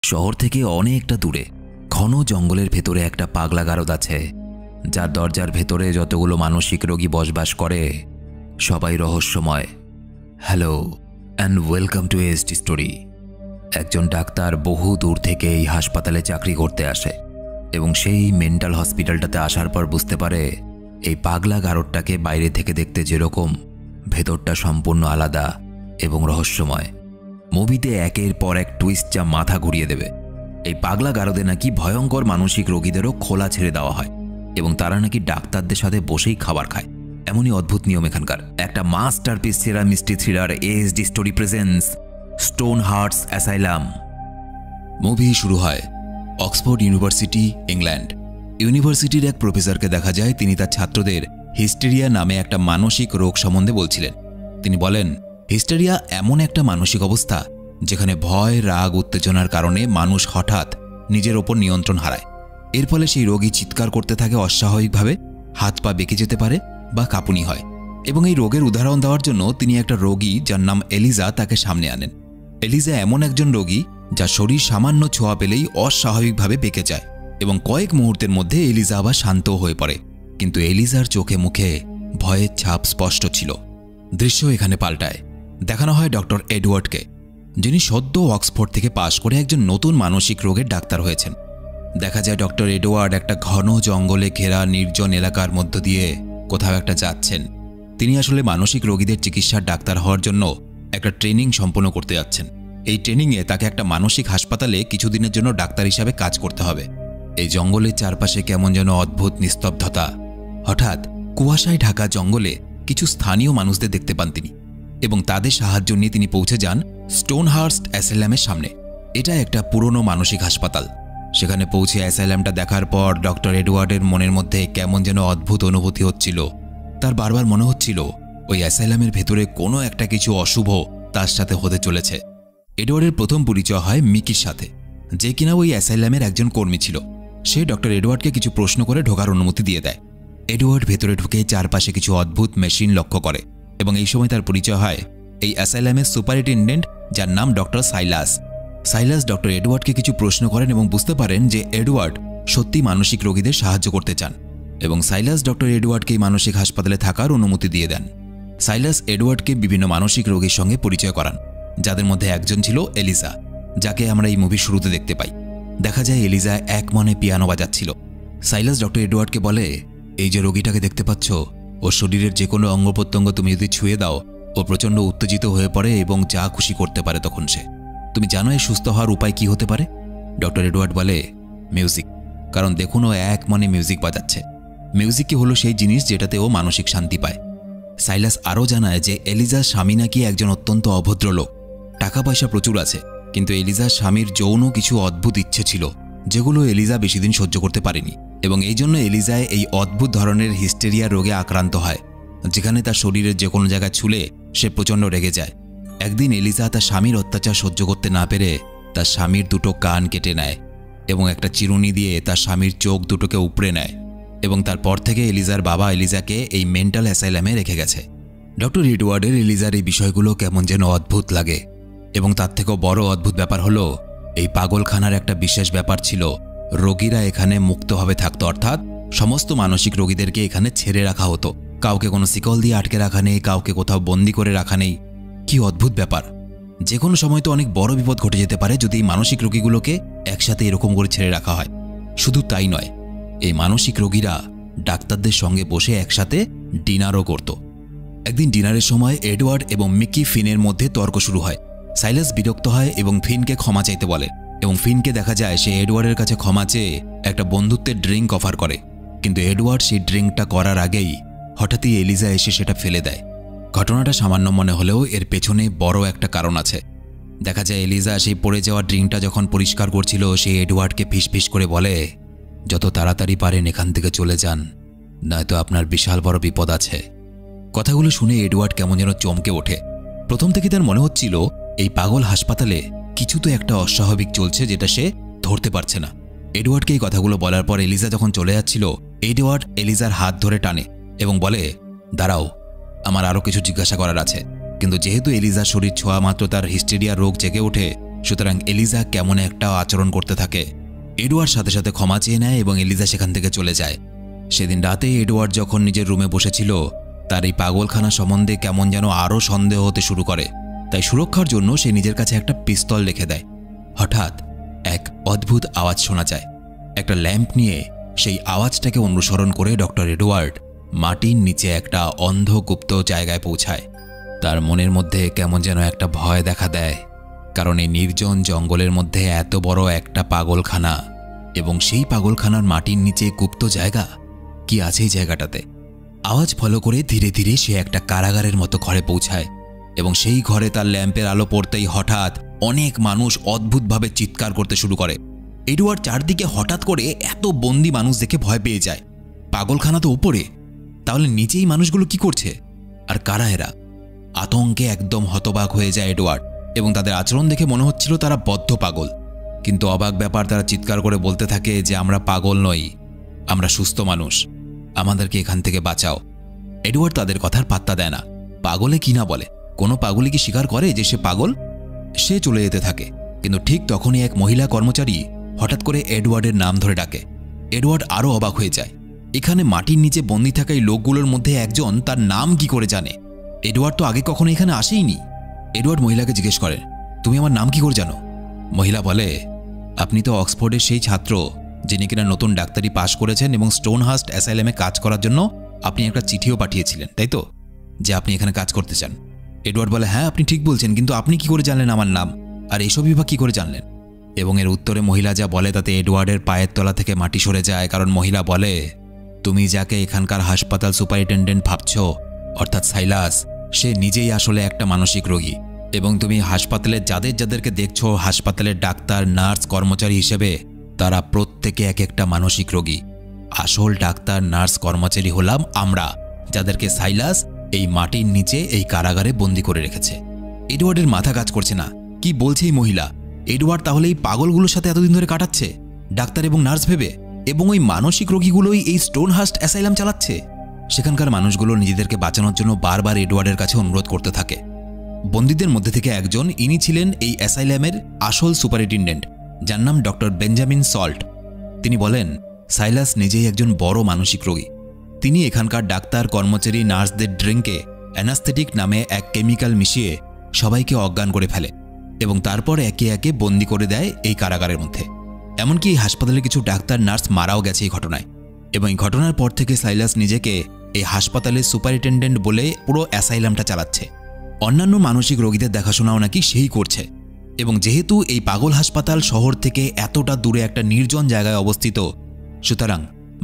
শহর থেকে অনেকটা দূরে ঘন জঙ্গলের ভেতরে একটা পাগলা গারদ আছে, যার দরজার ভেতরে যতগুলো মানসিক রোগী বসবাস করে সবাই রহস্যময়। Hello and welcome to SD story. একজন ডাক্তার বহু দূর থেকে এই হাসপাতালে চাকরি করতে আসে এবং সেই মেন্টাল হসপিটালটাতে আসার পর বুঝতে পারে এই পাগলা গারদটাকে বাইরে থেকে দেখতে যেরকম, ভেতরটা সম্পূর্ণ আলাদা এবং রহস্যময়। মুভিতে একের পর এক টুইস্ট যা মাথা ঘুরিয়ে দেবে। এই পাগলা গারদে নাকি ভয়ঙ্কর মানসিক রোগীদেরও খোলা ছেড়ে দেওয়া হয় এবং তারা নাকি ডাক্তারদের সাথে বসেই খাবার খায়। এমনই অদ্ভুত নিয়ম এখানকার। একটা মাস্টারপিস সেরা mystery thriller SD story presents Stonehearst asylum. Movie শুরু হয় অক্সফোর্ড ইউনিভার্সিটি, ইংল্যান্ড। ইউনিভার্সিটির এক প্রফেসরকে দেখা যায় তিনি তার ছাত্রদের হিস্টেরিয়া নামে একটা মানসিক রোগ সম্বন্ধে বলছিলেন। তিনি বলেন, হিস্টেরিয়া এমন একটা মানসিক অবস্থা যেখানে ভয়, রাগ, উত্তেজনার কারণে মানুষ হঠাৎ নিজের ওপর নিয়ন্ত্রণ হারায়। এর ফলে সেই রোগী চিৎকার করতে থাকে অস্বাভাবিকভাবে, হাত পা বেঁকে যেতে পারে বা কাঁপুনি হয়। এবং এই রোগের উদাহরণ দেওয়ার জন্য তিনি একটা রোগী যার নাম এলিজা তাকে সামনে আনেন। এলিজা এমন একজন রোগী যার শরীর সামান্য ছোঁয়া পেলেই অস্বাভাবিকভাবে বেঁকে যায় এবং কয়েক মুহূর্তের মধ্যে এলিজা আবার শান্ত হয়ে পড়ে। কিন্তু এলিজার চোখে মুখে ভয়ের ছাপ স্পষ্ট ছিল। দৃশ্য এখানে পাল্টায়। দেখানো হয় ডক্টর এডওয়ার্ডকে, যিনি সদ্য অক্সফোর্ড থেকে পাশ করে একজন নতুন মানসিক রোগের ডাক্তার হয়েছেন। দেখা যায় ডক্টর এডওয়ার্ড একটা ঘন জঙ্গলে ঘেরা নির্জন এলাকার মধ্য দিয়ে কোথাও একটা যাচ্ছেন। তিনি আসলে মানসিক রোগীদের চিকিৎসার ডাক্তার হওয়ার জন্য একটা ট্রেনিং সম্পন্ন করতে যাচ্ছেন। এই ট্রেনিংয়ে তাকে একটা মানসিক হাসপাতালে কিছুদিনের জন্য ডাক্তার হিসাবে কাজ করতে হবে। এই জঙ্গলের চারপাশে কেমন যেন অদ্ভুত নিস্তব্ধতা। হঠাৎ কুয়াশায় ঢাকা জঙ্গলে কিছু স্থানীয় মানুষদের দেখতে পান তিনি এবং তাদের সাহায্য নিয়ে তিনি পৌঁছে যান স্টোন হার্টস অ্যাসাইলামের সামনে। এটা একটা পুরনো মানসিক হাসপাতাল। সেখানে পৌঁছে অ্যাসাইলামটা দেখার পর ডক্টর এডওয়ার্ডের মনের মধ্যে কেমন যেন অদ্ভুত অনুভূতি হচ্ছিল। তার বারবার মনে হচ্ছিল ওই অ্যাসাইলামের ভেতরে কোনো একটা কিছু অশুভ তার সাথে হতে চলেছে। এডওয়ার্ডের প্রথম পরিচয় হয় মিকির সাথে, যে কিনা ওই অ্যাসাইলামের একজন কর্মী ছিল। সে ডক্টর এডওয়ার্ডকে কিছু প্রশ্ন করে ঢোকার অনুমতি দিয়ে দেয়। এডওয়ার্ড ভেতরে ঢুকে চারপাশে কিছু অদ্ভুত মেশিন লক্ষ্য করে এবং এই সময় তার পরিচয় হয় এই অ্যাসাইলামের সুপারিনটেন্ডেন্ট, যার নাম ডক্টর সাইলাস। সাইলাস ডক্টর এডওয়ার্ডকে কিছু প্রশ্ন করেন এবং বুঝতে পারেন যে এডওয়ার্ড সত্যি মানসিক রোগীদের সাহায্য করতে চান এবং সাইলাস ডক্টর এডওয়ার্ডকে এই মানসিক হাসপাতালে থাকার অনুমতি দিয়ে দেন। সাইলাস এডওয়ার্ডকে বিভিন্ন মানসিক রোগীর সঙ্গে পরিচয় করান, যাদের মধ্যে একজন ছিল এলিজা, যাকে আমরা এই মুভির শুরুতে দেখতে পাই। দেখা যায় এলিজা এক মনে পিয়ানো বাজাচ্ছিল। সাইলাস ডক্টর এডওয়ার্ডকে বলে, এই যে রোগীটাকে দেখতে পাচ্ছ, ওর শরীরের যে কোনো অঙ্গ প্রত্যঙ্গ তুমি যদি ছুঁয়ে দাও, ও প্রচণ্ড উত্তেজিত হয়ে পড়ে এবং যা খুশি করতে পারে তখন সে। তুমি জানো এর সুস্থ হওয়ার উপায় কি হতে পারে? ডক্টর এডওয়ার্ড বলে, মিউজিক। কারণ দেখুন ও এক মনে মিউজিক বাজাচ্ছে। মিউজিকই হলো সেই জিনিস যেটাতে ও মানসিক শান্তি পায়। সাইলাস আরও জানায় যে এলিজার স্বামী নাকি একজন অত্যন্ত অভদ্র লোক। টাকা পয়সা প্রচুর আছে, কিন্তু এলিজার স্বামীর যৌন কিছু অদ্ভুত ইচ্ছে ছিল যেগুলো এলিজা বেশি দিন সহ্য করতে পারেনি এবং এই জন্য এলিজায় এই অদ্ভুত ধরনের হিস্টেরিয়া রোগে আক্রান্ত হয়, যেখানে তার শরীরের যে কোনো জায়গায় ছুলে সে প্রচণ্ড রেগে যায়। একদিন এলিজা তার স্বামীর অত্যাচার সহ্য করতে না পেরে তার স্বামীর দুটো কান কেটে নেয় এবং একটা চিরুনি দিয়ে তার স্বামীর চোখ দুটোকে উপড়ে নেয় এবং তারপর থেকে এলিজার বাবা এলিজাকে এই মেন্টাল অ্যাসাইলামে রেখে গেছে। ডক্টর এডওয়ার্ডের এলিজার এই বিষয়গুলো কেমন যেন অদ্ভুত লাগে এবং তার থেকেও বড় অদ্ভুত ব্যাপার হলো এই পাগলখানার একটা বিশেষ ব্যাপার ছিল, রোগীরা এখানে মুক্তভাবে থাকত, অর্থাৎ সমস্ত মানসিক রোগীদেরকে এখানে ছেড়ে রাখা হতো। কাউকে কোনো শিকল দিয়ে আটকে রাখা নেই, কাউকে কোথাও বন্দি করে রাখা নেই। কি অদ্ভুত ব্যাপার! যে কোনো সময় তো অনেক বড় বিপদ ঘটে যেতে পারে যদি এই মানসিক রোগীগুলোকে একসাথে এরকম করে ছেড়ে রাখা হয়। শুধু তাই নয়, এই মানসিক রোগীরা ডাক্তারদের সঙ্গে বসে একসাথে ডিনারও করত। একদিন ডিনারের সময় এডওয়ার্ড এবং মিকি ফিনের মধ্যে তর্ক শুরু হয়। সাইলাস বিরক্ত হয় এবং ফিনকে ক্ষমা চাইতে বলে এবং ফিনকে দেখা যায় সে এডওয়ার্ডের কাছে ক্ষমা চেয়ে একটা বন্ধুত্বের ড্রিঙ্ক অফার করে, কিন্তু এডওয়ার্ড সেই ড্রিঙ্কটা করার আগেই হঠাৎই এলিজা এসে সেটা ফেলে দেয়। ঘটনাটা সামান্য মনে হলেও এর পেছনে বড় একটা কারণ আছে। দেখা যায় এলিজা সেই পড়ে যাওয়া ড্রিঙ্কটা যখন পরিষ্কার করছিল, সে এডওয়ার্ডকে ফিসফিস করে বলে, যত তাড়াতাড়ি পারেন এখান থেকে চলে যান, নয়তো আপনার বিশাল বড় বিপদ আছে। কথাগুলো শুনে এডওয়ার্ড কেমন যেন চমকে ওঠে। প্রথম থেকে তার মনে হচ্ছিল এই পাগল হাসপাতালে কিছু তো একটা অস্বাভাবিক চলছে যেটা সে ধরতে পারছে না। এডওয়ার্ডকে এই কথাগুলো বলার পর এলিজা যখন চলে যাচ্ছিল, এডওয়ার্ড এলিজার হাত ধরে টানে এবং বলে, দাঁড়াও, আমার আরও কিছু জিজ্ঞাসা করার আছে। কিন্তু যেহেতু এলিজার শরীর ছোঁয়া মাত্র তার হিস্টেরিয়া রোগ জেগে ওঠে, সুতরাং এলিজা কেমন একটা আচরণ করতে থাকে। এডওয়ার্ড সাথে সাথে ক্ষমা চেয়ে নেয় এবং এলিজা সেখান থেকে চলে যায়। সেদিন রাতে এডওয়ার্ড যখন নিজের রুমে বসেছিল, তার এই পাগলখানা সম্বন্ধে কেমন যেন আরও সন্দেহ হতে শুরু করে। তাই সুরক্ষার জন্য সে নিজের কাছে একটা পিস্তল রেখে দেয়। হঠাৎ এক অদ্ভুত আওয়াজ শোনা যায়। একটা ল্যাম্প নিয়ে সেই আওয়াজটাকে অনুসরণ করে ডক্টর এডওয়ার্ড মাটির নিচে একটা অন্ধগুপ্ত জায়গায় পৌঁছায়। তার মনের মধ্যে কেমন যেন একটা ভয় দেখা দেয়, কারণ এই নির্জন জঙ্গলের মধ্যে এত বড় একটা পাগলখানা, এবং সেই পাগলখানার মাটির নিচে গুপ্ত জায়গা। কি আছে এই জায়গাটাতে? আওয়াজ ফলো করে ধীরে ধীরে সে একটা কারাগারের মতো ঘরে পৌঁছায়, এবং সেই ঘরে তার ল্যাম্পের আলো পড়তেই হঠাৎ অনেক মানুষ অদ্ভুতভাবে চিৎকার করতে শুরু করে। এডওয়ার্ড চারদিকে হঠাৎ করে এত বন্দি মানুষ দেখে ভয় পেয়ে যায়। পাগলখানা তো উপরে, তাহলে নিচেই মানুষগুলো কি করছে, আর কারা এরা? আতঙ্কে একদম হতবাক হয়ে যায় এডওয়ার্ড, এবং তাদের আচরণ দেখে মনে হচ্ছিল তারা বদ্ধ পাগল। কিন্তু অবাক ব্যাপার, তারা চিৎকার করে বলতে থাকে যে আমরা পাগল নই, আমরা সুস্থ মানুষ, আমাদেরকে এখান থেকে বাঁচাও। এডওয়ার্ড তাদের কথার পাত্তা দেয় না। পাগলে কি না বলে, কোনো পাগলই কি স্বীকার করে যে সে পাগল? সে চলে যেতে থাকে, কিন্তু ঠিক তখনই এক মহিলা কর্মচারী হঠাৎ করে এডওয়ার্ডের নাম ধরে ডাকে। এডওয়ার্ড আরও অবাক হয়ে যায়। এখানে মাটির নিচে বন্দি থাকা এই লোকগুলোর মধ্যে একজন তার নাম কি করে জানে? এডওয়ার্ড তো আগে কখনো এখানে আসেইনি। এডওয়ার্ড মহিলাকে জিজ্ঞেস করে, তুমি আমার নাম কি করে জানো? মহিলা বলে, আপনি তো অক্সফোর্ডের সেই ছাত্র যিনি কিনা নতুন ডাক্তারি পাশ করেছেন, এবং স্টোনহার্স্ট অ্যাসাইলামে কাজ করার জন্য আপনি একটা চিঠিও পাঠিয়েছিলেন, তাই তো, যে আপনি এখানে কাজ করতে চান? এডওয়ার্ড বলে, হ্যাঁ আপনি ঠিক বলছেন, কিন্তু আপনি কি করে জানলেন আমার নাম, আর এসবই বা কী করে জানলেন? এবং এর উত্তরে মহিলা যা বলে তাতে এডওয়ার্ডের পায়ের তলা থেকে মাটি সরে যায়। কারণ মহিলা বলে, তুমি যাকে এখানকার হাসপাতাল সুপারিনটেন্ডেন্ট ভাবছ, অর্থাৎ সাইলাস, সে নিজেই আসলে একটা মানসিক রোগী। এবং তুমি হাসপাতালে যাদেরকে দেখছো হাসপাতালের ডাক্তার, নার্স, কর্মচারী হিসেবে, তারা প্রত্যেকে এক একটা মানসিক রোগী। আসল ডাক্তার, নার্স, কর্মচারী হলাম আমরা, যাদেরকে সাইলাস এই মাটির নিচে এই কারাগারে বন্দি করে রেখেছে। এডওয়ার্ডের মাথা কাজ করছে না। কি বলছে এই মহিলা? এডওয়ার্ড তাহলে এই পাগলগুলোর সাথে এতদিন ধরে কাটাচ্ছে, ডাক্তার এবং নার্স ভেবে, এবং ওই মানসিক রোগীগুলোই এই স্টোনহার্স্ট অ্যাসাইলাম চালাচ্ছে। সেখানকার মানুষগুলো নিজেদেরকে বাঁচানোর জন্য বারবার এডওয়ার্ডের কাছে অনুরোধ করতে থাকে। বন্দীদের মধ্যে থেকে একজন, ইনি ছিলেন এই অ্যাসাইলামের আসল সুপারিনটেন্ডেন্ট, যার নাম ডক্টর বেঞ্জামিন সল্ট। তিনি বলেন, সাইলাস নিজেই একজন বড় মানসিক রোগী। তিনি এখানকার ডাক্তার, কর্মচারী, নার্সদের ড্রিঙ্কে অ্যানাস্থেটিক নামে এক কেমিক্যাল মিশিয়ে সবাইকে অজ্ঞান করে ফেলে, এবং তারপর একে একে বন্দি করে দেয় এই কারাগারের মধ্যে। এমনকি এই হাসপাতালে কিছু ডাক্তার, নার্স মারাও গেছে এই ঘটনায়। এবং এই ঘটনার পর থেকে সাইলাস নিজেকে এই হাসপাতালের সুপারিনটেন্ডেন্ট বলে পুরো অ্যাসাইলামটা চালাচ্ছে। অন্যান্য মানসিক রোগীদের দেখাশোনাও নাকি সেই করছে। এবং যেহেতু এই পাগল হাসপাতাল শহর থেকে এতটা দূরে একটা নির্জন জায়গায় অবস্থিত, সুতরাং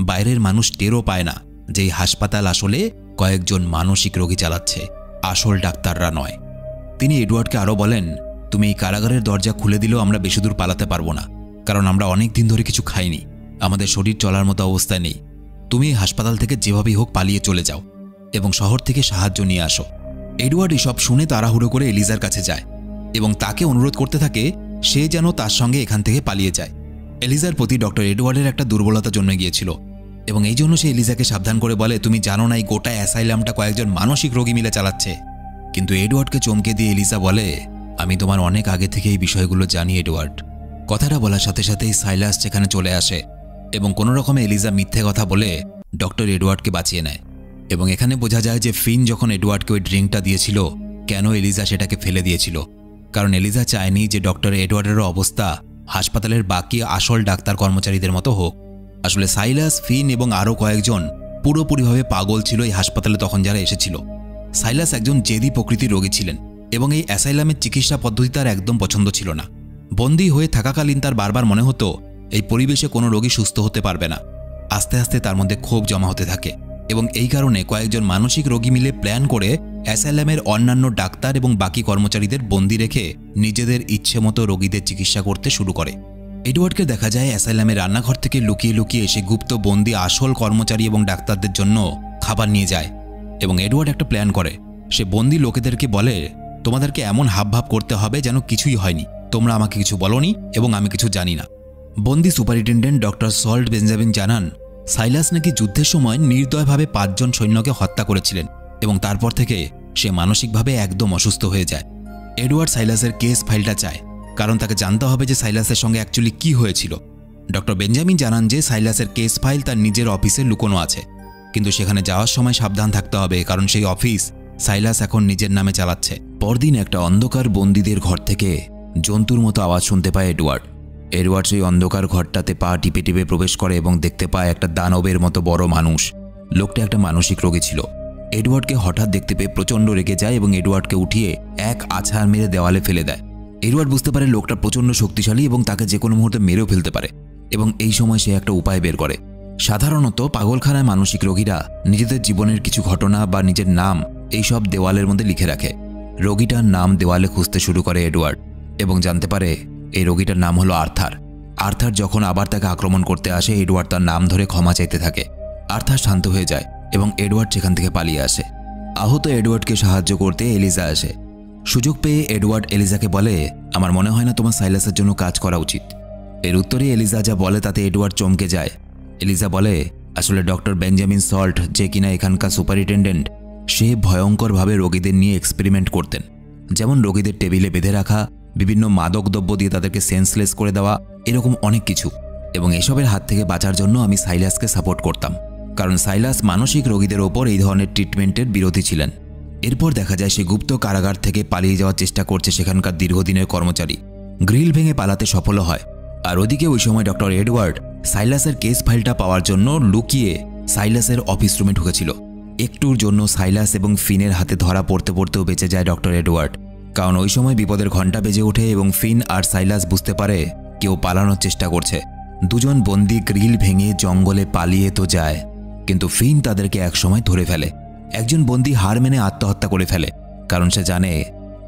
বাইরের মানুষ টেরও পায় না যে এই হাসপাতাল আসলে কয়েকজন মানসিক রোগী চালাচ্ছে, আসল ডাক্তাররা নয়। তিনি এডওয়ার্ডকে আরও বলেন, তুমি এই কারাগারের দরজা খুলে দিলেও আমরা বেশি দূর পালাতে পারবো না, কারণ আমরা অনেক দিন ধরে কিছু খাইনি, আমাদের শরীর চলার মতো অবস্থায় নেই। তুমি এই হাসপাতাল থেকে যেভাবেই হোক পালিয়ে চলে যাও এবং শহর থেকে সাহায্য নিয়ে আসো। এডওয়ার্ড এসব শুনে তাড়াহুড়ো করে এলিজার কাছে যায় এবং তাকে অনুরোধ করতে থাকে সে যেন তার সঙ্গে এখান থেকে পালিয়ে যায়। এলিজার প্রতি ডক্টর এডওয়ার্ডের একটা দুর্বলতা জন্মে গিয়েছিল, এবং এই জন্য সে এলিজাকে সাবধান করে বলে, তুমি জানো না এই গোটা অ্যাসাইলামটা কয়েকজন মানসিক রোগী মিলে চালাচ্ছে। কিন্তু এডওয়ার্ডকে চমকে দিয়ে এলিজা বলে, আমি তোমার অনেক আগে থেকে এই বিষয়গুলো জানি এডওয়ার্ড। কথাটা বলার সাথে সাথেই সাইলাস সেখানে চলে আসে এবং কোনো রকমে এলিজা মিথ্যে কথা বলে ডক্টর এডওয়ার্ডকে বাঁচিয়ে নেয়। এবং এখানে বোঝা যায় যে ফিন যখন এডওয়ার্ডকে ওই ড্রিঙ্কটা দিয়েছিল, কেন এলিজা সেটাকে ফেলে দিয়েছিল। কারণ এলিজা চায়নি যে ডক্টর এডওয়ার্ডেরও অবস্থা হাসপাতালের বাকি আসল ডাক্তার কর্মচারীদের মতো হোক। আসলে সাইলাস, ফিন এবং আরও কয়েকজন পুরোপুরিভাবে পাগল ছিল এই হাসপাতালে তখন যারা এসেছিল। সাইলাস একজন জেদি প্রকৃতির রোগী ছিলেন এবং এই অ্যাসাইলামের চিকিৎসা পদ্ধতি তার একদম পছন্দ ছিল না। বন্দী হয়ে থাকাকালীন তার বারবার মনে হতো এই পরিবেশে কোনো রোগী সুস্থ হতে পারবে না। আস্তে আস্তে তার মধ্যে ক্ষোভ জমা হতে থাকে এবং এই কারণে কয়েকজন মানসিক রোগী মিলে প্ল্যান করে অ্যাসাইলামের অন্যান্য ডাক্তার এবং বাকি কর্মচারীদের বন্দী রেখে নিজেদের ইচ্ছে মতো রোগীদের চিকিৎসা করতে শুরু করে। এডওয়ার্ডকে দেখা যায় অ্যাসাইলামের রান্নাঘর থেকে লুকিয়ে লুকিয়ে এসে গুপ্ত বন্দী আসল কর্মচারী এবং ডাক্তারদের জন্য খাবার নিয়ে যায়। এবং এডওয়ার্ড একটা প্ল্যান করে, সে বন্দী লোকেদেরকে বলে, তোমাদেরকে এমন হাবভাব করতে হবে যেন কিছুই হয়নি, তোমরা আমাকে কিছু বলোনি এবং আমি কিছু জানি না। বন্দী সুপারিনটেন্ডেন্ট ডক্টর সল্ট বেঞ্জামিন জানান, সাইলাস নাকি যুদ্ধের সময় নির্দয়ভাবে 5 জন সৈন্যকে হত্যা করেছিলেন এবং তারপর থেকে সে মানসিকভাবে একদম অসুস্থ হয়ে যায়। এডওয়ার্ড সাইলাসের কেস ফাইলটা চায়, কারণ তাকে জানতে হবে যে সাইলাসের সঙ্গে অ্যাকচুয়ালি কী হয়েছিল। ডক্টর বেঞ্জামিন জানান যে সাইলাসের কেস ফাইল তার নিজের অফিসে লুকোনো আছে, কিন্তু সেখানে যাওয়ার সময় সাবধান থাকতে হবে, কারণ সেই অফিস সাইলাস এখন নিজের নামে চালাচ্ছে। পরদিন একটা অন্ধকার বন্দীদের ঘর থেকে জন্তুর মতো আওয়াজ শুনতে পায় এডওয়ার্ড। এডওয়ার্ড সেই অন্ধকার ঘরটাতে পা টিপে টিপে প্রবেশ করে এবং দেখতে পায় একটা দানবের মতো বড় মানুষ। লোকটা একটা মানসিক রোগী ছিল। এডওয়ার্ডকে হঠাৎ দেখতে পেয়ে প্রচণ্ড রেগে যায় এবং এডওয়ার্ডকে উঠিয়ে এক আছাড় মেরে দেওয়ালে ফেলে দেয়। এডওয়ার্ড বুঝতে পারে লোকটা প্রচণ্ড শক্তিশালী এবং তাকে যে কোনো মুহূর্তে মেরেও ফেলতে পারে, এবং এই সময় সে একটা উপায় বের করে। সাধারণত পাগলখানায় মানসিক রোগীরা নিজেদের জীবনের কিছু ঘটনা বা নিজের নাম এইসব দেওয়ালের মধ্যে লিখে রাখে। রোগীটার নাম দেওয়ালে খুঁজতে শুরু করে এডওয়ার্ড এবং জানতে পারে এই রোগীটার নাম হলো আর্থার। আর্থার যখন আবার তাকে আক্রমণ করতে আসে, এডওয়ার্ড তার নাম ধরে ক্ষমা চাইতে থাকে। আর্থার শান্ত হয়ে যায় এবং এডওয়ার্ড সেখান থেকে পালিয়ে আসে। আহত এডওয়ার্ডকে সাহায্য করতে এলিজা আসে। সুযোগ পেয়ে এডওয়ার্ড এলিজাকে বলে, আমার মনে হয় না তোমার সাইলাসের জন্য কাজ করা উচিত। এর উত্তরে এলিজা যা বলে তাতে এডওয়ার্ড চমকে যায়। এলিজা বলে, আসলে ডক্টর বেঞ্জামিন সল্ট, যে কিনা এখানকার সুপারিনটেন্ডেন্ট, সে ভয়ঙ্করভাবে রোগীদের নিয়ে এক্সপেরিমেন্ট করতেন। যেমন রোগীদের টেবিলে বেঁধে রাখা, বিভিন্ন মাদক দ্রব্য দিয়ে তাদেরকে সেন্সলেস করে দেওয়া, এরকম অনেক কিছু। এবং এসবের হাত থেকে বাঁচার জন্য আমি সাইলাসকে সাপোর্ট করতাম, কারণ সাইলাস মানসিক রোগীদের ওপর এই ধরনের ট্রিটমেন্টের বিরোধী ছিলেন। এরপর দেখা যায় সে গুপ্ত কারাগার থেকে পালিয়ে যাওয়ার চেষ্টা করছে সেখানকার দীর্ঘদিনের কর্মচারী। গ্রিল ভেঙে পালাতে সফল হয়। আর ওদিকে ওই সময় ডক্টর এডওয়ার্ড সাইলাসের কেস ফাইলটা পাওয়ার জন্য লুকিয়ে সাইলাসের অফিস রুমে ঢুকেছিল। একটুর জন্য সাইলাস এবং ফিনের হাতে ধরা পড়তে পড়তেও বেঁচে যায় ডক্টর এডওয়ার্ড, কারণ ওই সময় বিপদের ঘণ্টা বেজে ওঠে এবং ফিন আর সাইলাস বুঝতে পারে কেউ পালানোর চেষ্টা করছে। দুজন বন্দি গ্রিল ভেঙে জঙ্গলে পালিয়ে তো যায়, কিন্তু ফিন তাদেরকে একসময় ধরে ফেলে। একজন বন্দি হার মেনে আত্মহত্যা করে ফেলে, কারণ সে জানে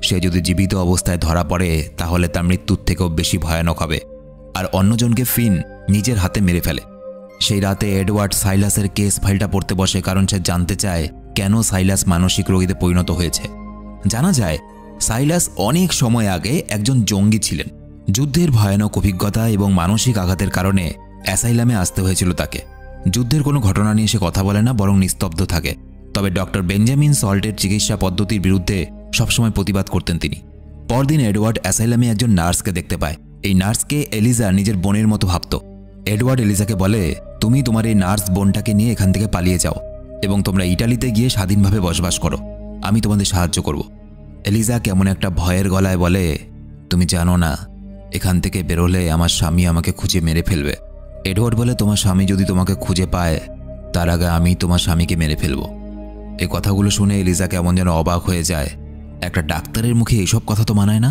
সে যদি জীবিত অবস্থায় ধরা পড়ে তাহলে তার মৃত্যুর থেকেও বেশি ভয়ানক হবে। আর অন্যজনকে ফিন নিজের হাতে মেরে ফেলে। সেই রাতে এডওয়ার্ড সাইলাসের কেস ফাইলটা পড়তে বসে, কারণ সে জানতে চায় কেন সাইলাস মানসিক রোগীতে পরিণত হয়েছে। জানা যায় সাইলাস অনেক সময় আগে একজন জঙ্গি ছিলেন। যুদ্ধের ভয়ানক অভিজ্ঞতা এবং মানসিক আঘাতের কারণে অ্যাসাইলামে আসতে হয়েছিল তাকে। যুদ্ধের কোনো ঘটনা নিয়ে সে কথা বলে না, বরং নিস্তব্ধ থাকে। তবে ডক্টর বেঞ্জামিন সল্টের চিকিৎসা পদ্ধতির বিরুদ্ধে সবসময় প্রতিবাদ করতেন তিনি। পরদিন এডওয়ার্ড অ্যাসাইলামে একজন নার্সকে দেখতে পায়। এই নার্সকে এলিজা নিজের বোনের মতো ভাবত। এডওয়ার্ড এলিজাকে বলে, তুমি তোমার এই নার্স বোনটাকে নিয়ে এখান থেকে পালিয়ে যাও এবং তোমরা ইটালিতে গিয়ে স্বাধীনভাবে বসবাস করো, আমি তোমাদের সাহায্য করব। এলিজা কেমন একটা ভয়ের গলায় বলে, তুমি জানো না এখান থেকে বেরোলে আমার স্বামী আমাকে খুঁজে মেরে ফেলবে। এডওয়ার্ড বলে, তোমার স্বামী যদি তোমাকে খুঁজে পায় তার আগে আমি তোমার স্বামীকে মেরে ফেলব। এই কথাগুলো শুনে এলিজা কেমন যেন অবাক হয়ে যায়। একটা ডাক্তারের মুখে এসব কথা তো মানায় না।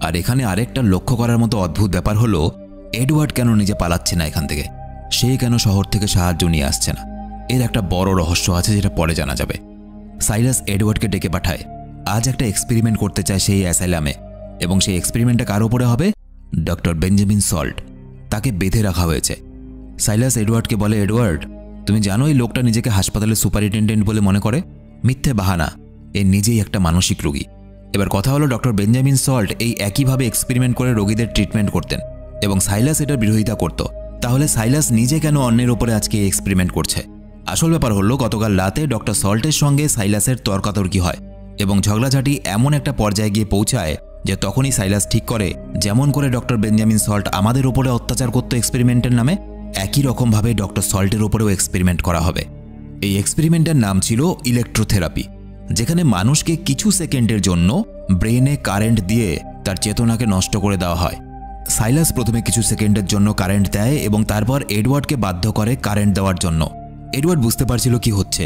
আর এখানে আরেকটা লক্ষ্য করার মতো অদ্ভুত ব্যাপার হলো, এডওয়ার্ড কেন নিজে পালাচ্ছে না এখান থেকে, সে কেন শহর থেকে সাহায্য নিয়ে আসছে না। এর একটা বড় রহস্য আছে যেটা পরে জানা যাবে। সাইলাস এডওয়ার্ডকে ডেকে পাঠায়। আজ একটা এক্সপেরিমেন্ট করতে চায় সেই অ্যাসাইলামে, এবং সেই এক্সপেরিমেন্টটা কার উপরে হবে? Doctor Benjamin salt. তাকে বেঁধে রাখা হয়েছে। সাইলাস এডওয়ার্ডকে বলে, এডওয়ার্ড তুমি জানো এই লোকটা নিজেকে হাসপাতালের সুপারিনটেন্ডেন্ট বলে মনে করে, মিথ্যে বাহানা, এ নিজেই একটা মানসিক রোগী। এবার কথা হলো, ডক্টর বেঞ্জামিন সল্ট এই একইভাবে এক্সপেরিমেন্ট করে রোগীদের ট্রিটমেন্ট করতেন এবং সাইলাস এটার বিরোধিতা করত। তাহলে সাইলাস নিজে কেন অন্যের ওপরে আজকে এক্সপেরিমেন্ট করছে? আসল ব্যাপার হলো, গতকাল রাতে ডক্টর সল্টের সঙ্গে সাইলাসের তর্কাতর্কি হয় এবং ঝগড়াঝাটি এমন একটা পর্যায়ে গিয়ে পৌঁছায় যে তখনই সাইলাস ঠিক করে, যেমন করে ডক্টর বেঞ্জামিন সল্ট আমাদের ওপরে অত্যাচার করতো এক্সপেরিমেন্টের নামে, একই রকমভাবে ডক্টর সল্টের ওপরেও এক্সপেরিমেন্ট করা হবে। এই এক্সপেরিমেন্টের নাম ছিল ইলেকট্রোথেরাপি, যেখানে মানুষকে কিছু সেকেন্ডের জন্য ব্রেনে কারেন্ট দিয়ে তার চেতনাকে নষ্ট করে দেওয়া হয়। সাইলাস প্রথমে কিছু সেকেন্ডের জন্য কারেন্ট দেয় এবং তারপর এডওয়ার্ডকে বাধ্য করে কারেন্ট দেওয়ার জন্য। এডওয়ার্ড বুঝতে পারছিল কি হচ্ছে,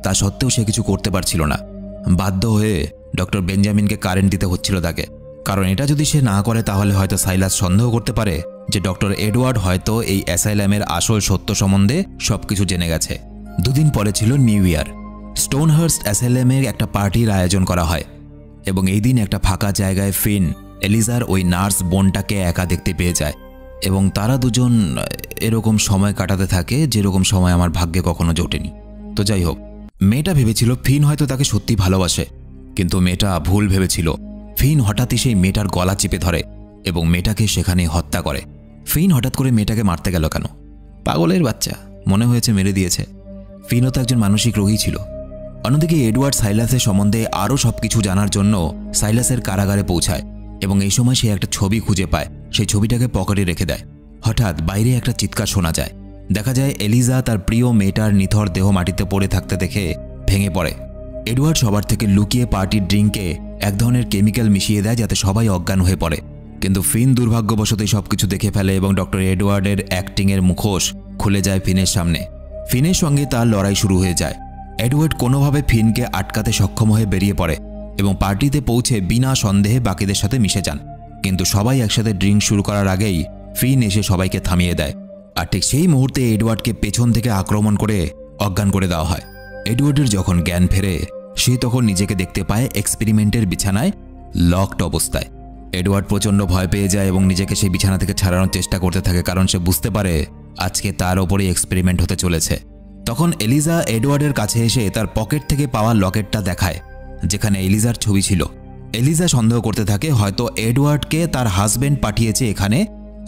তা সত্ত্বেও সে কিছু করতে পারছিল না। বাধ্য হয়ে ডক্টর বেঞ্জামিনকে কারেন্ট দিতে হচ্ছিল তাকে, কারণ এটা যদি সে না করে তাহলে হয়তো সাইলাস সন্দেহ করতে পারে যে ডক্টর এডওয়ার্ড হয়তো এই অ্যাসাইলামের আসল সত্য সম্বন্ধে সবকিছু জেনে গেছে। দুদিন পরে ছিল নিউ ইয়ার। স্টোনহার্স্ট অ্যাসাইলামের একটা পার্টির আয়োজন করা হয় এবং এই দিন একটা ফাঁকা জায়গায় ফিন এলিজার ওই নার্স বোনটাকে একা দেখতে পেয়ে যায় এবং তারা দুজন এরকম সময় কাটাতে থাকে যেরকম সময় আমার ভাগ্যে কখনো জোটেনি। তো যাই হোক, মেয়েটা ভেবেছিল ফিন হয়তো তাকে সত্যি ভালোবাসে, কিন্তু মেয়েটা ভুল ভেবেছিল। ফিন হঠাৎই সেই মেয়েটার গলা চেপে ধরে এবং মেয়েটাকে সেখানে হত্যা করে। ফিন হঠাৎ করে মেয়েটাকে মারতে গেল কেন? পাগলের বাচ্চা, মনে হয়েছে মেরে দিয়েছে। ফিনও তো একজন মানসিক রোগী ছিল। অন্যদিকে এডওয়ার্ড সাইলাসের সম্বন্ধে আরও সবকিছু জানার জন্য সাইলাসের কারাগারে পৌঁছায় এবং এই সময় সে একটা ছবি খুঁজে পায়। সেই ছবিটাকে পকেটে রেখে দেয়। হঠাৎ বাইরে একটা চিৎকার শোনা যায়। দেখা যায় এলিজা তার প্রিয় মেয়েটার নিথর দেহ মাটিতে পড়ে থাকতে দেখে ভেঙে পড়ে। এডওয়ার্ড সবার থেকে লুকিয়ে পার্টির ড্রিঙ্কে এক ধরনের কেমিক্যাল মিশিয়ে দেয় যাতে সবাই অজ্ঞান হয়ে পড়ে। কিন্তু ফিন দুর্ভাগ্যবশত সবকিছু দেখে ফেলে এবং ডক্টর এডওয়ার্ডের অ্যাক্টিংয়ের মুখোশ খুলে যায় ফিনের সামনে। ফিনের সঙ্গে তার লড়াই শুরু হয়ে যায়। এডওয়ার্ড কোনোভাবে ফিনকে আটকাতে সক্ষম হয়ে বেরিয়ে পড়ে এবং পার্টিতে পৌঁছে বিনা সন্দেহে বাকিদের সাথে মিশে যান। কিন্তু সবাই একসাথে ড্রিঙ্ক শুরু করার আগেই ফিন এসে সবাইকে থামিয়ে দেয়। আর ঠিক সেই মুহূর্তে এডওয়ার্ডকে পেছন থেকে আক্রমণ করে অজ্ঞান করে দেওয়া হয়। এডওয়ার্ডের যখন জ্ঞান ফেরে সে তখন নিজেকে দেখতে পায় এক্সপেরিমেন্টের বিছানায় লকড অবস্থায়। এডওয়ার্ড প্রচণ্ড ভয় পেয়ে যায় এবং নিজেকে সেই বিছানা থেকে ছাড়ানোর চেষ্টা করতে থাকে, কারণ সে বুঝতে পারে আজকে তার ওপরেই এক্সপেরিমেন্ট হতে চলেছে। তখন এলিজা এডওয়ার্ডের কাছে এসে তার পকেট থেকে পাওয়া লকেটটা দেখায় যেখানে এলিজার ছবি ছিল। এলিজা সন্দেহ করতে থাকে হয়তো এডওয়ার্ডকে তার হাজবেন্ড পাঠিয়েছে এখানে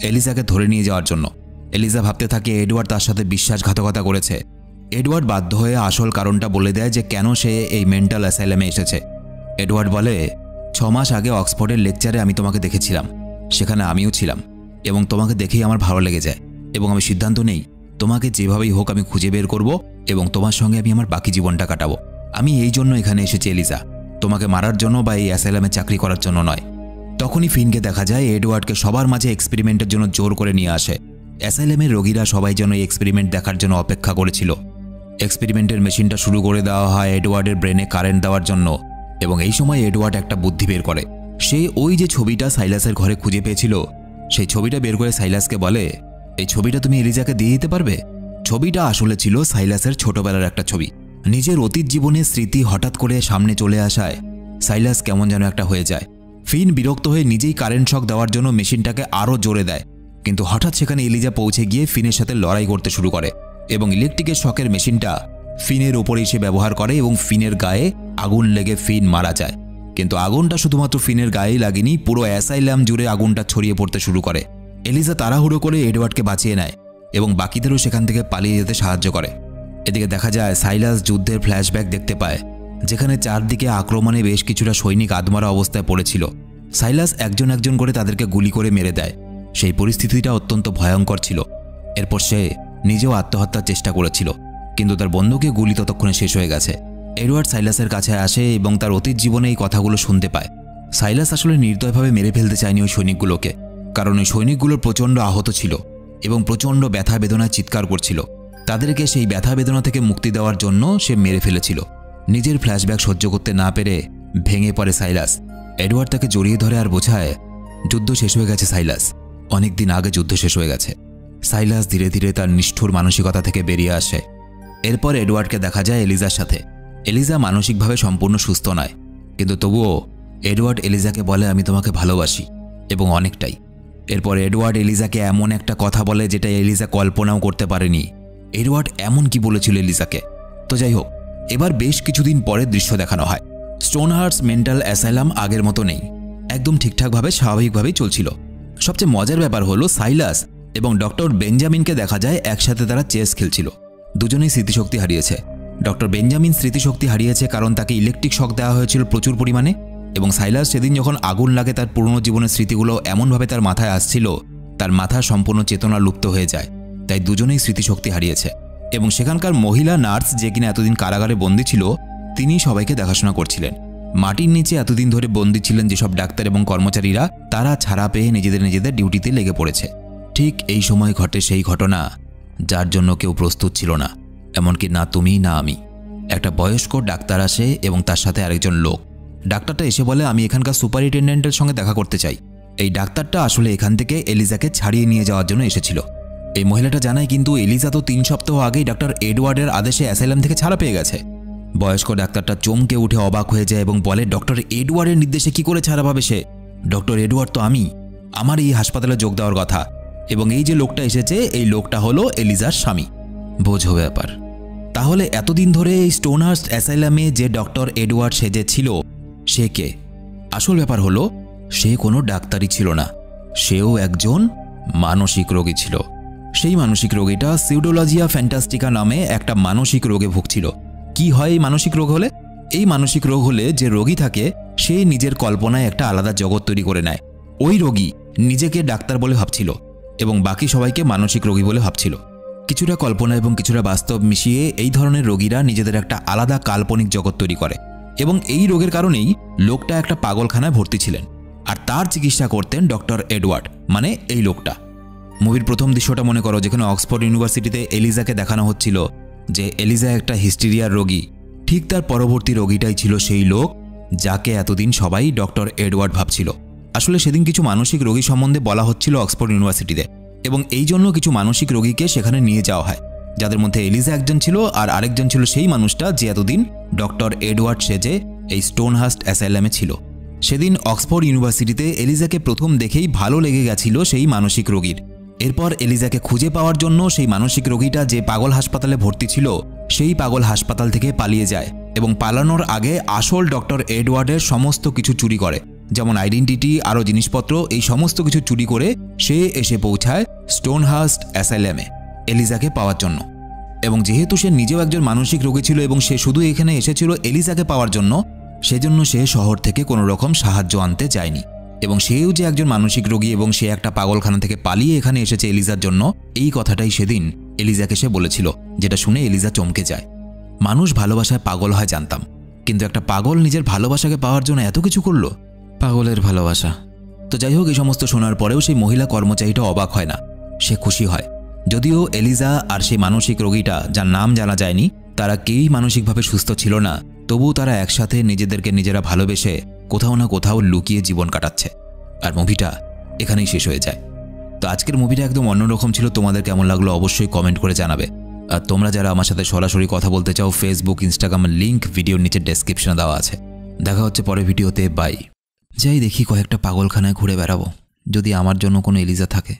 এলিজাকে ধরে নিয়ে যাওয়ার জন্য। এলিজা ভাবতে থাকে এডওয়ার্ড তার সাথে বিশ্বাসঘাতকতা করেছে। এডওয়ার্ড বাধ্য হয়ে আসল কারণটা বলে দেয় যে কেন সে এই মেন্টাল অ্যাসাইলামে এসেছে। এডওয়ার্ড বলে, 6 মাস আগে অক্সফোর্ডের লেকচারে আমি তোমাকে দেখেছিলাম, সেখানে আমিও ছিলাম এবং তোমাকে দেখেই আমার ভালো লেগে যায় এবং আমি সিদ্ধান্ত নেই তোমাকে যেভাবেই হোক আমি খুঁজে বের করব এবং তোমার সঙ্গে আমি আমার বাকি জীবনটা কাটাবো। আমি এই জন্য এখানে এসেছি এলিজা, তোমাকে মারার জন্য বা এই অ্যাসাইলামে চাকরি করার জন্য নয়। তখনই ফিনকে দেখা যায় এডওয়ার্ডকে সবার মাঝে এক্সপেরিমেন্টের জন্য জোর করে নিয়ে আসে। অ্যাসাইলামের রোগীরা সবাই যেন এই এক্সপেরিমেন্ট দেখার জন্য অপেক্ষা করেছিল। এক্সপেরিমেন্টের মেশিনটা শুরু করে দেওয়া হয় এডওয়ার্ডের ব্রেনে কারেন্ট দেওয়ার জন্য এবং এই সময় এডওয়ার্ড একটা বুদ্ধি বের করে। সে ওই যে ছবিটা সাইলাসের ঘরে খুঁজে পেয়েছিল সেই ছবিটা বের করে সাইলাসকে বলে, এই ছবিটা তুমি এলিজাকে দিয়ে দিতে পারবে? ছবিটা আসলে ছিল সাইলাসের ছোটবেলার একটা ছবি। নিজের অতীত জীবনের স্মৃতি হঠাৎ করে সামনে চলে আসায় সাইলাস কেমন যেন একটা হয়ে যায়। ফিন বিরক্ত হয়ে নিজেই কারেন্ট শক দেওয়ার জন্য মেশিনটাকে আরও জোরে দেয়, কিন্তু হঠাৎ সেখানে এলিজা পৌঁছে গিয়ে ফিনের সাথে লড়াই করতে শুরু করে এবং ইলেকট্রিকের শকের মেশিনটা ফিনের ওপরে এসে ব্যবহার করে এবং ফিনের গায়ে আগুন লেগে ফিন মারা যায়। কিন্তু আগুনটা শুধুমাত্র ফিনের গায়েই লাগেনি, পুরো অ্যাসাইলাম জুড়ে আগুনটা ছড়িয়ে পড়তে শুরু করে। এলিজা তাড়াহুড়ো করে এডওয়ার্ডকে বাঁচিয়ে নেয় এবং বাকিদেরও সেখান থেকে পালিয়ে যেতে সাহায্য করে। এদিকে দেখা যায় সাইলাস যুদ্ধের ফ্ল্যাশব্যাক দেখতে পায় যেখানে চারদিকে আক্রমণে বেশ কিছুটা সৈনিক আধমরা অবস্থায় পড়েছিল। সাইলাস একজন একজন করে তাদেরকে গুলি করে মেরে দেয়। সেই পরিস্থিতিটা অত্যন্ত ভয়ঙ্কর ছিল। এরপর সে নিজেও আত্মহত্যার চেষ্টা করেছিল, কিন্তু তার বন্ধুকে গুলি ততক্ষণে শেষ হয়ে গেছে। এডওয়ার্ড সাইলাসের কাছে আসে এবং তার অতীত জীবনে এই কথাগুলো শুনতে পায়। সাইলাস আসলে নির্দয়ভাবে মেরে ফেলতে চায়নি ওই সৈনিকগুলোকে, কারণ ওই সৈনিকগুলোর প্রচণ্ড আহত ছিল এবং প্রচণ্ড ব্যথা বেদনায় চিৎকার করছিল। তাদেরকে সেই ব্যথা বেদনা থেকে মুক্তি দেওয়ার জন্য সে মেরে ফেলেছিল। নিজের ফ্ল্যাশব্যাক সহ্য করতে না পেরে ভেঙে পড়ে সাইলাস। এডওয়ার্ড তাকে জড়িয়ে ধরে আর বোঝায়, যুদ্ধ শেষ হয়ে গেছে সাইলাস, অনেকদিন আগে যুদ্ধ শেষ হয়ে গেছে। সাইলাস ধীরে ধীরে তার নিষ্ঠুর মানসিকতা থেকে বেরিয়ে আসে। এরপর এডওয়ার্ডকে দেখা যায় এলিজার সাথে। এলিজা মানসিকভাবে সম্পূর্ণ সুস্থ নয়, কিন্তু তবুও এডওয়ার্ড এলিজাকে বলে, আমি তোমাকে ভালোবাসি, এবং অনেকটাই। এরপর এডওয়ার্ড এলিজাকে এমন একটা কথা বলে যেটা এলিজা কল্পনাও করতে পারেনি। এডওয়ার্ড এমন কি বলেছিল এলিজাকে। তো যাই হোক, এবার বেশ কিছুদিন পরে দৃশ্য দেখানো হয়। স্টোনহার্টস মেন্টাল অ্যাসাইলাম আগের মতো নেই, একদম ঠিকঠাকভাবে স্বাভাবিকভাবেই চলছিল। সবচেয়ে মজার ব্যাপার হলো সাইলাস এবং ডক্টর বেঞ্জামিনকে দেখা যায় একসাথে তারা চেস খেলছিল। দুজনেই স্মৃতিশক্তি হারিয়েছে। ডক্টর বেঞ্জামিন স্মৃতিশক্তি হারিয়েছে কারণ তাকে ইলেকট্রিক শক দেওয়া হয়েছিল প্রচুর পরিমাণে, এবং সাইলাস সেদিন যখন আগুন লাগে তার পুরনো জীবনের স্মৃতিগুলো এমনভাবে তার মাথায় আসছিল তার মাথা সম্পূর্ণ চেতনা লুপ্ত হয়ে যায়। তাই দুজনেই স্মৃতিশক্তি হারিয়েছে। এবং সেখানকার মহিলা নার্স যে কিনা এতদিন কারাগারে বন্দী ছিল তিনি সবাইকে দেখাশোনা করছিলেন। মাটির নিচে এতদিন ধরে বন্দী ছিলেন যেসব ডাক্তার এবং কর্মচারীরা, তারা ছাড়া পেয়ে নিজেদের ডিউটিতে লেগে পড়েছে। ঠিক এই সময় ঘটে সেই ঘটনা যার জন্য কেউ প্রস্তুত ছিল না, এমনকি না তুমি না আমি। একটা বয়স্ক ডাক্তার আসে এবং তার সাথে আরেকজন লোক। ডাক্তারটা এসে বলে, আমি এখানকার সুপারিনটেন্ডেন্টের সঙ্গে দেখা করতে চাই। এই ডাক্তারটা আসলে এখান থেকে এলিজাকে ছাড়িয়ে নিয়ে যাওয়ার জন্য এসেছিল। এই মহিলাটা জানায় কিন্তু এলিজা তো 3 সপ্তাহ আগেই ডক্টর এডওয়ার্ডের আদেশে অ্যাসাইলাম থেকে ছাড়া পেয়ে গেছে। বয়স্ক ডাক্তারটা চমকে উঠে অবাক হয়ে যায় এবং বলে, ডক্টর এডওয়ার্ডের নির্দেশে কি করে ছাড়া পাবে সে? ডক্টর এডওয়ার্ড তো আমি, আমার এই হাসপাতালে যোগ দেওয়ার কথা, এবং এই যে লোকটা এসেছে এই লোকটা হলো এলিজার স্বামী। বোঝো ব্যাপার। তাহলে এতদিন ধরে এই স্টোনহার্স্ট অ্যাসাইলামে যে ডক্টর এডওয়ার্ড সেজে ছিল সে কে? আসল ব্যাপার হলো সে কোনো ডাক্তারই ছিল না, সেও একজন মানসিক রোগী ছিল। সেই মানসিক রোগীটা সিউডোলজিয়া ফ্যান্টাস্টিকা নামে একটা মানসিক রোগে ভুগছিল। কি হয় এই মানসিক রোগ হলে? এই মানসিক রোগ হলে যে রোগী থাকে সে নিজের কল্পনায় একটা আলাদা জগৎ তৈরি করে নেয়। ওই রোগী নিজেকে ডাক্তার বলে ভাবছিল এবং বাকি সবাইকে মানসিক রোগী বলে ভাবছিল। কিছুটা কল্পনা এবং কিছুটা বাস্তব মিশিয়ে এই ধরনের রোগীরা নিজেদের একটা আলাদা কাল্পনিক জগৎ তৈরি করে এবং এই রোগের কারণেই লোকটা একটা পাগলখানায় ভর্তি ছিলেন। আর তার চিকিৎসা করতেন ডক্টর এডওয়ার্ড, মানে এই লোকটা। মুভির প্রথম দৃশ্যটা মনে করো, যেখানে অক্সফোর্ড ইউনিভার্সিটিতে এলিজাকে দেখানো হচ্ছিল যে এলিজা একটা হিস্টেরিয়ার রোগী। ঠিক তার পরবর্তী রোগীটাই ছিল সেই লোক যাকে এতদিন সবাই ডক্টর এডওয়ার্ড ভাবছিল। আসলে সেদিন কিছু মানসিক রোগী সম্বন্ধে বলা হচ্ছিল অক্সফোর্ড ইউনিভার্সিটিতে এবং এই জন্য কিছু মানসিক রোগীকে সেখানে নিয়ে যাওয়া হয়, যাদের মধ্যে এলিজা একজন ছিল আর আরেকজন ছিল সেই মানুষটা যে এতদিন ডক্টর এডওয়ার্ড সেজে এই স্টোনহার্স্ট অ্যাসাইলামে ছিল। সেদিন অক্সফোর্ড ইউনিভার্সিটিতে এলিজাকে প্রথম দেখেই ভালো লেগে গেছিল সেই মানসিক রোগীর। এরপর এলিজাকে খুঁজে পাওয়ার জন্য সেই মানসিক রোগীটা যে পাগল হাসপাতালে ভর্তি ছিল সেই পাগল হাসপাতাল থেকে পালিয়ে যায় এবং পালানোর আগে আসল ডক্টর এডওয়ার্ডের সমস্ত কিছু চুরি করে, যেমন আইডেন্টিটি, আরও জিনিসপত্র, এই সমস্ত কিছু চুরি করে সে এসে পৌঁছায় স্টোনহার্স্ট অ্যাসাইলামে এলিজাকে পাওয়ার জন্য। এবং যেহেতু সে নিজেও একজন মানসিক রোগী ছিল এবং সে শুধু এখানে এসেছিল এলিজাকে পাওয়ার জন্য, সেজন্য সে শহর থেকে কোনো রকম সাহায্য আনতে যায়নি। এবং সেও যে একজন মানসিক রোগী এবং সে একটা পাগলখানা থেকে পালিয়ে এখানে এসেছে এলিজার জন্য, এই কথাটাই সেদিন এলিজাকে সে বলেছিল, যেটা শুনে এলিজা চমকে যায়। মানুষ ভালোবাসায় পাগল হয় জানতাম, কিন্তু একটা পাগল নিজের ভালোবাসাকে পাওয়ার জন্য এত কিছু করলো। পাগলের ভালোবাসা। তো যাই হোক, এই সমস্ত শোনার পরেও সেই মহিলা কর্মচারীটা অবাক হয় না, সে খুশি হয়। যদিও এলিজা আর সেই মানসিক রোগীটা, যার নাম জানা যায়নি, তারা কেউই মানসিকভাবে সুস্থ ছিল না, তবুও তারা একসাথে নিজেদেরকে নিজেরা ভালোবেসে কোথাও না কোথাও লুকিয়ে জীবন কাটাচ্ছে। আর মুভিটা এখানেই শেষ হয়ে যায়। তো আজকের মুভিটা একদম অন্যরকম ছিল। তোমাদের কেমন লাগলো অবশ্যই কমেন্ট করে জানাবে। আর তোমরা যারা আমার সাথে সরাসরি কথা বলতে চাও, ফেসবুক, ইনস্টাগ্রামের লিঙ্ক ভিডিওর নিচে ডেসক্রিপশনে দেওয়া আছে। দেখা হচ্ছে পরের ভিডিওতে। বাই। যাই দেখি কয়েকটা পাগলখানায় ঘুরে বেড়াবো, যদি আমার জন্য কোনো এলিজা থাকে।